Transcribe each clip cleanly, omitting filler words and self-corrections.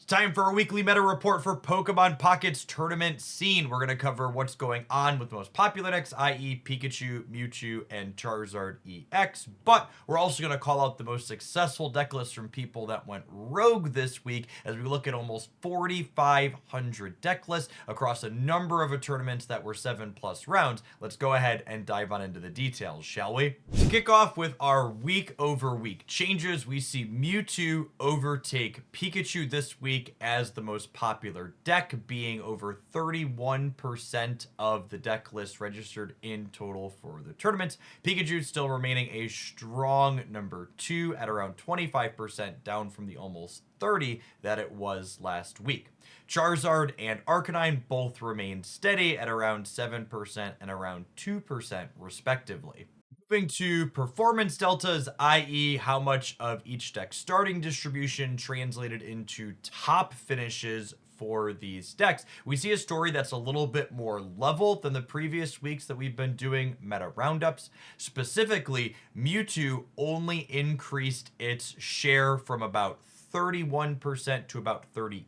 Time for our weekly meta report for Pokemon Pocket's tournament scene. We're going to cover what's going on with the most popular decks, i.e. Pikachu, Mewtwo, and Charizard EX. But we're also going to call out the most successful deck lists from people that went rogue this week as we look at almost 4,500 deck lists across a number of tournaments that were 7+ rounds. Let's go ahead and dive on into the details, shall we? To kick off with our week-over-week changes, we see Mewtwo overtake Pikachu this week as the most popular deck, being over 31% of the deck list registered in total for the tournament. Pikachu still remaining a strong number 2 at around 25%, down from the almost 30 that it was last week. Charizard and Arcanine both remain steady at around 7% and around 2% respectively. Moving to performance deltas, i.e. how much of each deck's starting distribution translated into top finishes for these decks, we see a story that's a little bit more level than the previous weeks that we've been doing meta roundups. Specifically, Mewtwo only increased its share from about 31% to about 38%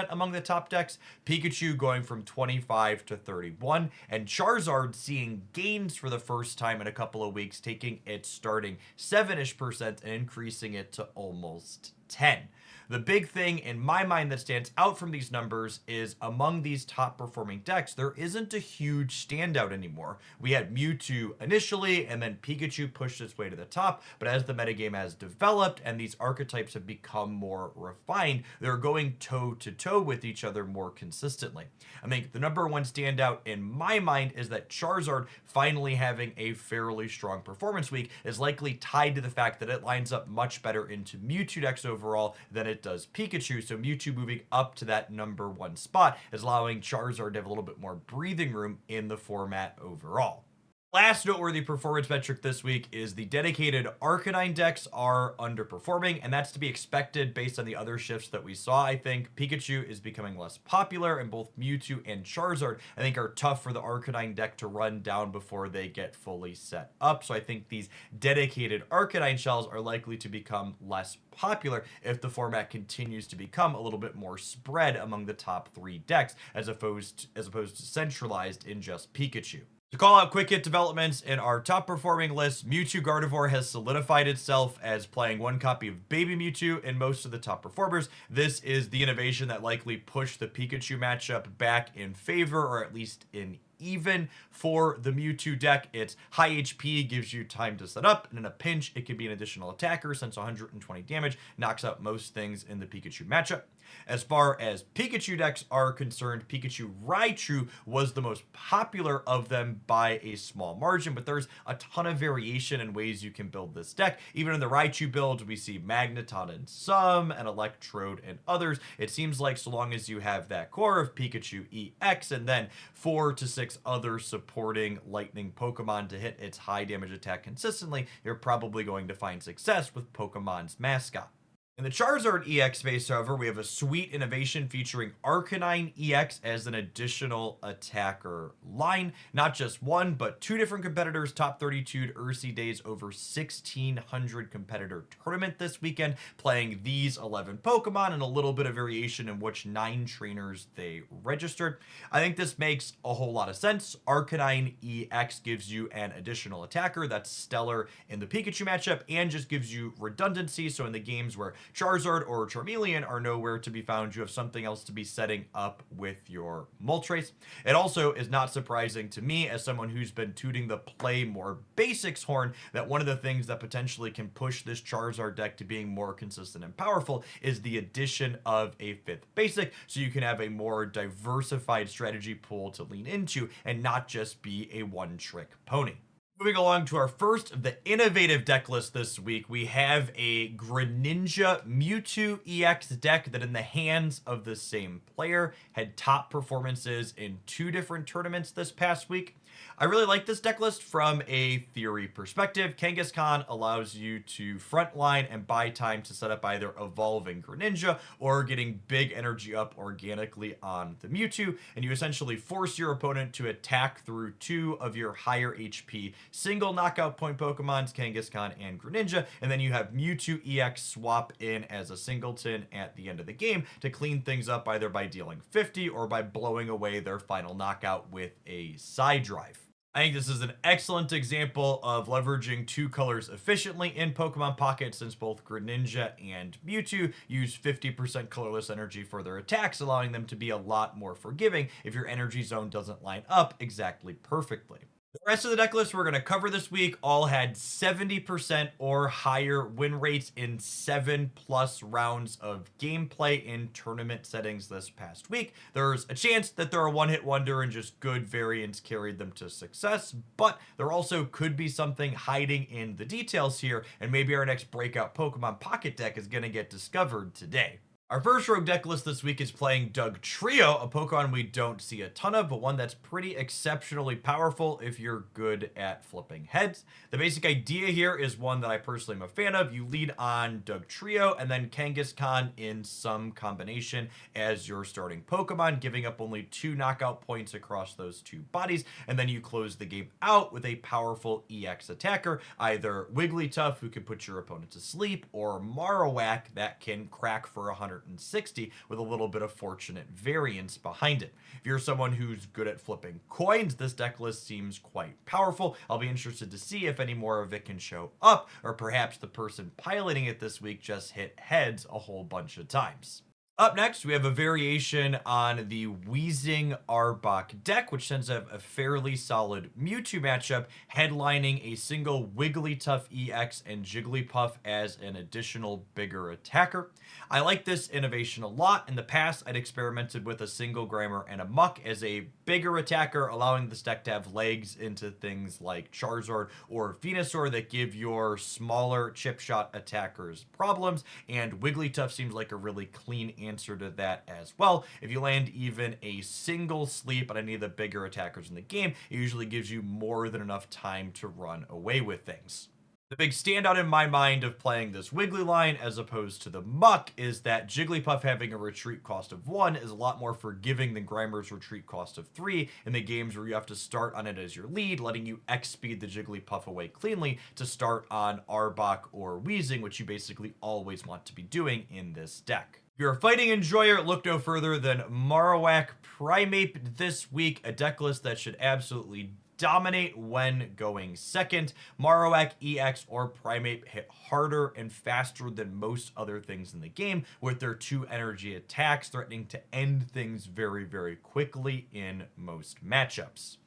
among the top decks, Pikachu going from 25 to 31, and Charizard seeing gains for the first time in a couple of weeks, taking its starting 7-ish% and increasing it to almost 10. The big thing in my mind that stands out from these numbers is among these top performing decks, there isn't a huge standout anymore. We had Mewtwo initially, and then Pikachu pushed its way to the top, but as the metagame has developed and these archetypes have become more refined, they're going toe-to-toe with each other more consistently. I think the number one standout in my mind is that Charizard finally having a fairly strong performance week is likely tied to the fact that it lines up much better into Mewtwo decks overall than it does Pikachu, so Mewtwo moving up to that number 1 spot is allowing Charizard to have a little bit more breathing room in the format overall. Last noteworthy performance metric this week is the dedicated Arcanine decks are underperforming, and that's to be expected based on the other shifts that we saw. I think Pikachu is becoming less popular, and both Mewtwo and Charizard, I think, are tough for the Arcanine deck to run down before they get fully set up. So I think these dedicated Arcanine shells are likely to become less popular if the format continues to become a little bit more spread among the top 3 decks as opposed to centralized in just Pikachu. To call out quick hit developments in our top performing list, Mewtwo Gardevoir has solidified itself as playing 1 copy of Baby Mewtwo in most of the top performers. This is the innovation that likely pushed the Pikachu matchup back in favor, or at least in even for the Mewtwo deck. Its high HP gives you time to set up, and in a pinch, it can be an additional attacker since 120 damage knocks out most things in the Pikachu matchup. As far as Pikachu decks are concerned, Pikachu Raichu was the most popular of them by a small margin, but there's a ton of variation in ways you can build this deck. Even in the Raichu builds, we see Magneton in some, and Electrode in others. It seems like so long as you have that core of Pikachu EX and then 4 to 6 other supporting lightning Pokemon to hit its high damage attack consistently, you're probably going to find success with Pokemon's mascot. In the Charizard EX space, however, we have a sweet innovation featuring Arcanine EX as an additional attacker line. Not just one, but 2 different competitors top 32'd Ursi Days over 1,600 competitor tournament this weekend, playing these 11 Pokemon and a little bit of variation in which 9 trainers they registered. I think this makes a whole lot of sense. Arcanine EX gives you an additional attacker that's stellar in the Pikachu matchup and just gives you redundancy, so in the games where Charizard or Charmeleon are nowhere to be found, you have something else to be setting up with your Moltres. It also is not surprising to me, as someone who's been tooting the play more basics horn, that one of the things that potentially can push this Charizard deck to being more consistent and powerful is the addition of a 5th basic, so you can have a more diversified strategy pool to lean into and not just be a one-trick pony. Moving along to our first of the innovative deck list this week, we have a Greninja Mewtwo EX deck that in the hands of the same player had top performances in 2 different tournaments this past week. I really like this deck list from a theory perspective. Kangaskhan allows you to frontline and buy time to set up either evolving Greninja or getting big energy up organically on the Mewtwo, and you essentially force your opponent to attack through two of your higher HP single knockout point Pokemons, Kangaskhan and Greninja, and then you have Mewtwo EX swap in as a singleton at the end of the game to clean things up either by dealing 50 or by blowing away their final knockout with a side drive. I think this is an excellent example of leveraging two colors efficiently in Pokemon Pocket, since both Greninja and Mewtwo use 50% colorless energy for their attacks, allowing them to be a lot more forgiving if your energy zone doesn't line up exactly perfectly. The rest of the deck list we're going to cover this week all had 70% or higher win rates in 7+ rounds of gameplay in tournament settings this past week. There's a chance that they're a one-hit wonder and just good variants carried them to success, but there also could be something hiding in the details here, and maybe our next breakout Pokemon Pocket deck is going to get discovered today. Our first rogue deck list this week is playing Dugtrio, a Pokemon we don't see a ton of, but one that's pretty exceptionally powerful if you're good at flipping heads. The basic idea here is one that I personally am a fan of. You lead on Dugtrio and then Kangaskhan in some combination as your starting Pokemon, giving up only 2 knockout points across those two bodies, and then you close the game out with a powerful EX attacker, either Wigglytuff, who can put your opponent to sleep, or Marowak that can crack for 160 with a little bit of fortunate variance behind it. If you're someone who's good at flipping coins, this deck list seems quite powerful. I'll be interested to see if any more of it can show up, or perhaps the person piloting it this week just hit heads a whole bunch of times. Up next, we have a variation on the Weezing Arbok deck, which tends to have a fairly solid Mewtwo matchup, headlining a single Wigglytuff EX and Jigglypuff as an additional bigger attacker. I like this innovation a lot. In the past, I'd experimented with a single Grimer and a Muck as a bigger attacker, allowing this deck to have legs into things like Charizard or Venusaur that give your smaller chip shot attackers problems, and Wigglytuff seems like a really clean answer to that as well. If you land even a single sleep on any of the bigger attackers in the game, it usually gives you more than enough time to run away with things. The big standout in my mind of playing this Wiggly line as opposed to the Muck is that Jigglypuff having a retreat cost of 1 is a lot more forgiving than Grimer's retreat cost of 3 in the games where you have to start on it as your lead, letting you X-speed the Jigglypuff away cleanly to start on Arbok or Weezing, which you basically always want to be doing in this deck. If you're a fighting enjoyer, look no further than Marowak Primeape this week, a deck list that should absolutely dominate when going second. Marowak, EX, or Primeape hit harder and faster than most other things in the game, with their 2 energy attacks threatening to end things very, very quickly in most matchups.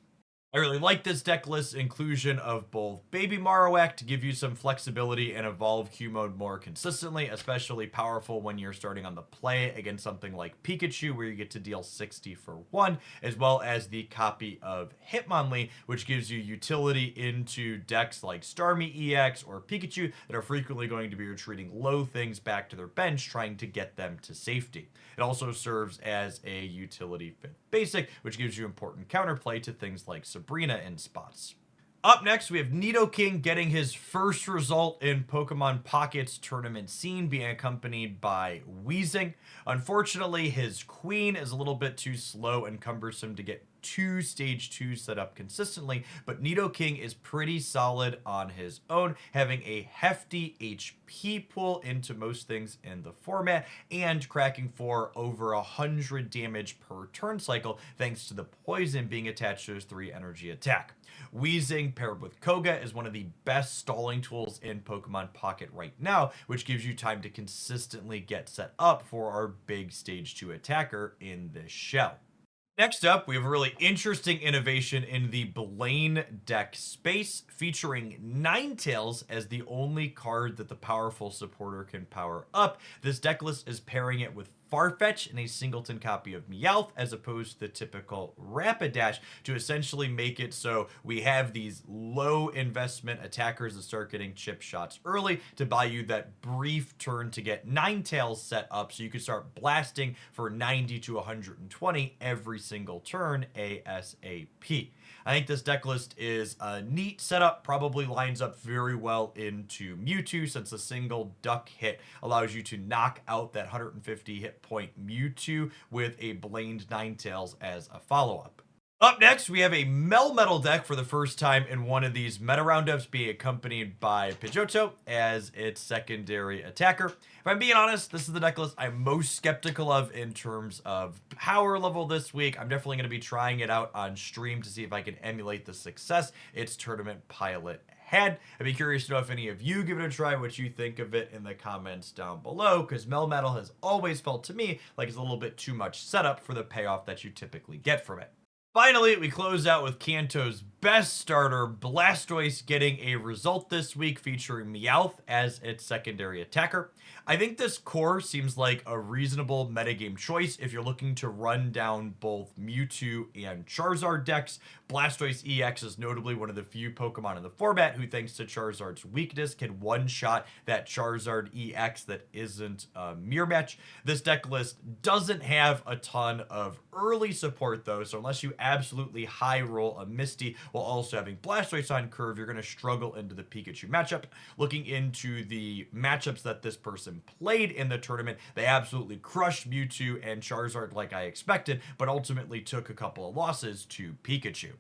I really like this deck list's inclusion of both Baby Marowak to give you some flexibility and evolve Q mode more consistently, especially powerful when you're starting on the play against something like Pikachu, where you get to deal 60 for 1, as well as the copy of Hitmonlee, which gives you utility into decks like Starmie EX or Pikachu that are frequently going to be retreating low things back to their bench, trying to get them to safety. It also serves as a utility 5th basic, which gives you important counterplay to things like Sabrina in spots. Up next, we have Nidoking getting his first result in Pokemon Pocket's tournament scene, being accompanied by Weezing. Unfortunately, his Queen is a little bit too slow and cumbersome to get 2 stage 2 set up consistently, but Nidoking is pretty solid on his own, having a hefty HP pool into most things in the format and cracking for over 100 damage per turn cycle thanks to the poison being attached to his 3 energy attack. Weezing paired with Koga is one of the best stalling tools in Pokemon Pocket right now, which gives you time to consistently get set up for our big stage 2 attacker in this shell. Next up, we have a really interesting innovation in the Blaine deck space, featuring Ninetales as the only card that the powerful supporter can power up. This deck list is pairing it with Farfetch and a singleton copy of Meowth, as opposed to the typical Rapidash, to essentially make it so we have these low investment attackers that start getting chip shots early to buy you that brief turn to get Ninetales set up so you can start blasting for 90 to 120 every single turn ASAP. I think this deck list is a neat setup, probably lines up very well into Mewtwo, since a single duck hit allows you to knock out that 150 hit point Mewtwo with a Blamed Ninetales as a follow-up. Up next, we have a Melmetal deck for the first time in one of these meta roundups, being accompanied by Pidgeotto as its secondary attacker. If I'm being honest, this is the deck list I'm most skeptical of in terms of power level this week. I'm definitely going to be trying it out on stream to see if I can emulate the success its tournament pilot had. I'd be curious to know if any of you give it a try, what you think of it in the comments down below, because Melmetal has always felt to me like it's a little bit too much setup for the payoff that you typically get from it. Finally, we close out with Kanto's best starter, Blastoise, getting a result this week featuring Meowth as its secondary attacker. I think this core seems like a reasonable metagame choice if you're looking to run down both Mewtwo and Charizard decks. Blastoise EX is notably one of the few Pokemon in the format who, thanks to Charizard's weakness, can one-shot that Charizard EX that isn't a mirror match. This deck list doesn't have a ton of early support though, so unless you absolutely high roll a Misty while also having Blastoise on curve, you're going to struggle into the Pikachu matchup. Looking into the matchups that this person played in the tournament, they absolutely crushed Mewtwo and Charizard like I expected, but ultimately took a couple of losses to Pikachu.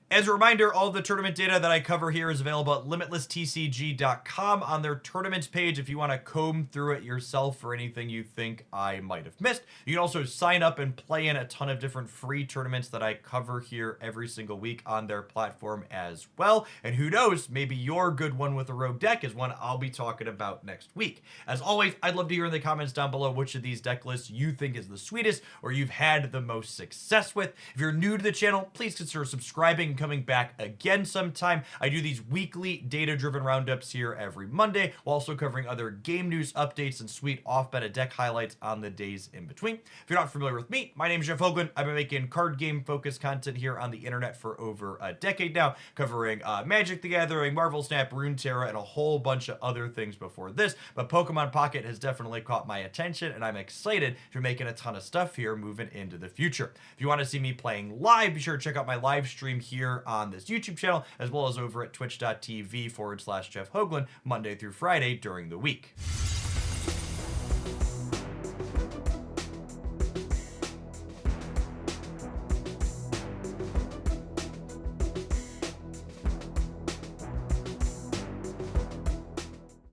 As a reminder, all of the tournament data that I cover here is available at limitlesstcg.com on their tournaments page if you want to comb through it yourself for anything you think I might have missed. You can also sign up and play in a ton of different free tournaments that I cover here every single week on their platform as well. And who knows, maybe your good one with a rogue deck is one I'll be talking about next week. As always, I'd love to hear in the comments down below which of these deck lists you think is the sweetest or you've had the most success with. If you're new to the channel, please consider subscribing, coming back again sometime. I do these weekly data-driven roundups here every Monday, while also covering other game news updates and sweet off-meta deck highlights on the days in between. If you're not familiar with me, my name is Jeff Hoagland. I've been making card game-focused content here on the internet for over a decade now, covering Magic the Gathering, Marvel Snap, Runeterra, and a whole bunch of other things before this, but Pokemon Pocket has definitely caught my attention, and I'm excited to be making a ton of stuff here moving into the future. If you want to see me playing live, be sure to check out my live stream here on this YouTube channel, as well as over at twitch.tv/Jeff Hoagland, Monday through Friday during the week.